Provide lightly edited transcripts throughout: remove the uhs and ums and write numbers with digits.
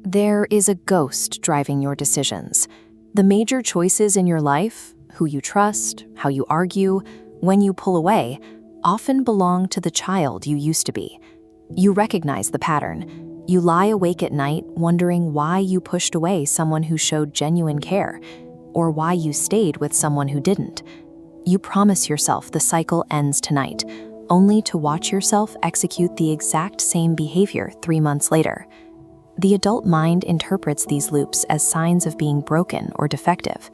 There is a ghost driving your decisions. The major choices in your life, who you trust, how you argue, when you pull away, often belong to the child you used to be. You recognize the pattern. You lie awake at night wondering why you pushed away someone who showed genuine care, or why you stayed with someone who didn't. You promise yourself the cycle ends tonight, only to watch yourself execute the exact same behavior 3 months later. The adult mind interprets these loops as signs of being broken or defective.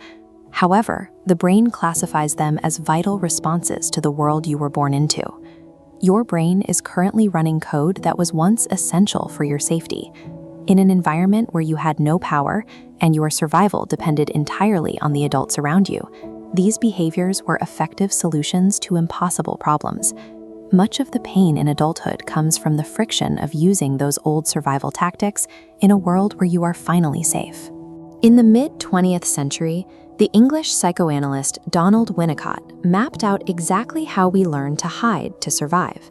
However, the brain classifies them as vital responses to the world you were born into. Your brain is currently running code that was once essential for your safety. In an environment where you had no power and your survival depended entirely on the adults around you, these behaviors were effective solutions to impossible problems. Much of the pain in adulthood comes from the friction of using those old survival tactics in a world where you are finally safe. In the mid-20th century, the English psychoanalyst Donald Winnicott mapped out exactly how we learn to hide to survive.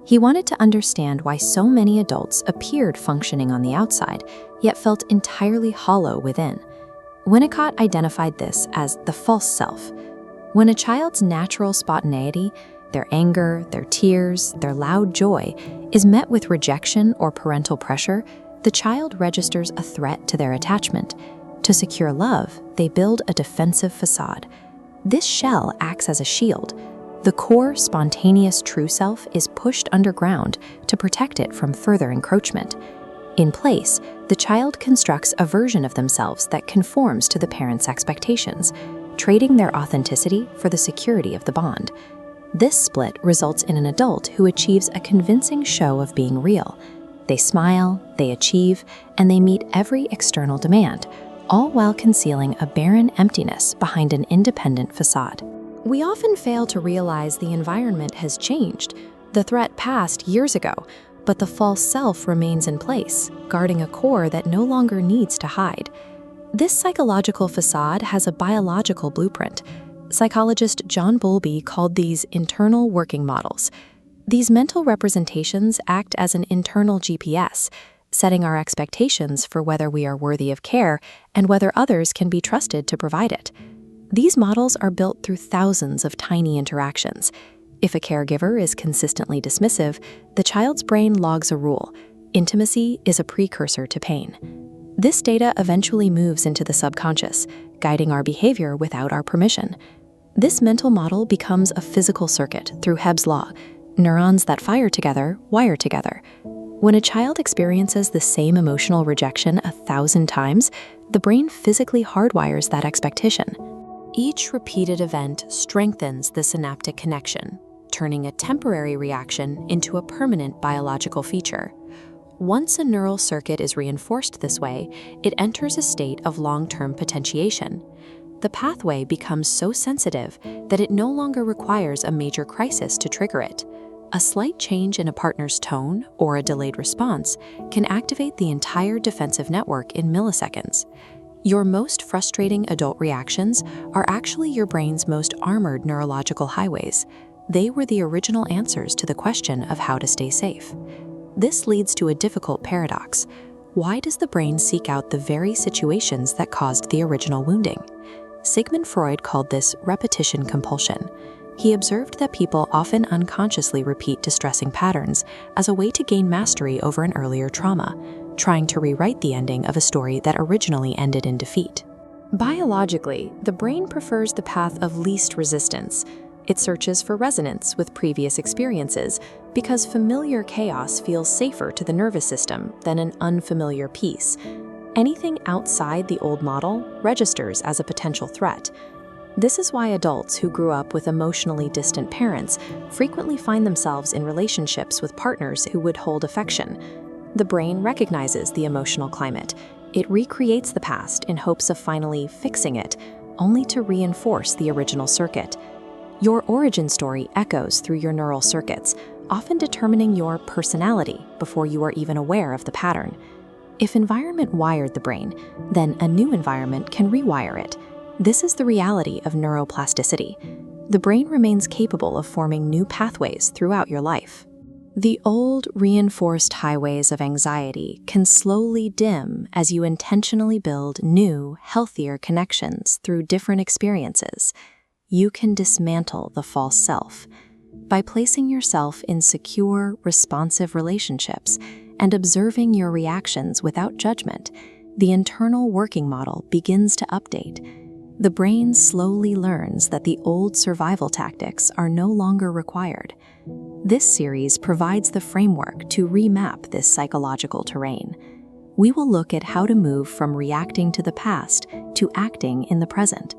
He wanted to understand why so many adults appeared functioning on the outside, yet felt entirely hollow within. Winnicott identified this as the false self. When a child's natural spontaneity, their anger, their tears, their loud joy, is met with rejection or parental pressure, the child registers a threat to their attachment. To secure love, they build a defensive facade. This shell acts as a shield. The core, spontaneous true self is pushed underground to protect it from further encroachment. In place, the child constructs a version of themselves that conforms to the parent's expectations, trading their authenticity for the security of the bond. This split results in an adult who achieves a convincing show of being real. They smile, they achieve, and they meet every external demand, all while concealing a barren emptiness behind an independent facade. We often fail to realize the environment has changed. The threat passed years ago, but the false self remains in place, guarding a core that no longer needs to hide. This psychological facade has a biological blueprint. Psychologist John Bowlby called these internal working models. These mental representations act as an internal GPS, setting our expectations for whether we are worthy of care and whether others can be trusted to provide it. These models are built through thousands of tiny interactions. If a caregiver is consistently dismissive, the child's brain logs a rule: intimacy is a precursor to pain. This data eventually moves into the subconscious, guiding our behavior without our permission. This mental model becomes a physical circuit through Hebb's law. Neurons that fire together wire together. When a child experiences the same emotional rejection 1,000 times, the brain physically hardwires that expectation. Each repeated event strengthens the synaptic connection, turning a temporary reaction into a permanent biological feature. Once a neural circuit is reinforced this way, it enters a state of long-term potentiation. The pathway becomes so sensitive that it no longer requires a major crisis to trigger it. A slight change in a partner's tone or a delayed response can activate the entire defensive network in milliseconds. Your most frustrating adult reactions are actually your brain's most armored neurological highways. They were the original answers to the question of how to stay safe. This leads to a difficult paradox. Why does the brain seek out the very situations that caused the original wounding? Sigmund Freud called this repetition compulsion. He observed that people often unconsciously repeat distressing patterns as a way to gain mastery over an earlier trauma, trying to rewrite the ending of a story that originally ended in defeat. Biologically, the brain prefers the path of least resistance. It searches for resonance with previous experiences because familiar chaos feels safer to the nervous system than an unfamiliar peace. Anything outside the old model registers as a potential threat. This is why adults who grew up with emotionally distant parents frequently find themselves in relationships with partners who withhold affection. The brain recognizes the emotional climate. It recreates the past in hopes of finally fixing it, only to reinforce the original circuit. Your origin story echoes through your neural circuits, often determining your personality before you are even aware of the pattern. If environment wired the brain, then a new environment can rewire it. This is the reality of neuroplasticity. The brain remains capable of forming new pathways throughout your life. The old reinforced highways of anxiety can slowly dim as you intentionally build new, healthier connections through different experiences. You can dismantle the false self by placing yourself in secure, responsive relationships and observing your reactions without judgment. The internal working model begins to update. The brain slowly learns that the old survival tactics are no longer required. This series provides the framework to remap this psychological terrain. We will look at how to move from reacting to the past to acting in the present.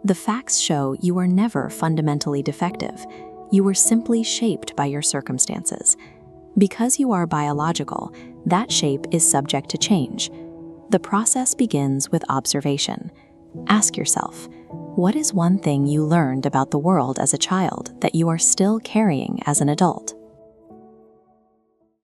The facts show you are never fundamentally defective. You were simply shaped by your circumstances. Because you are biological, that shape is subject to change. The process begins with observation. Ask yourself, what is one thing you learned about the world as a child that you are still carrying as an adult?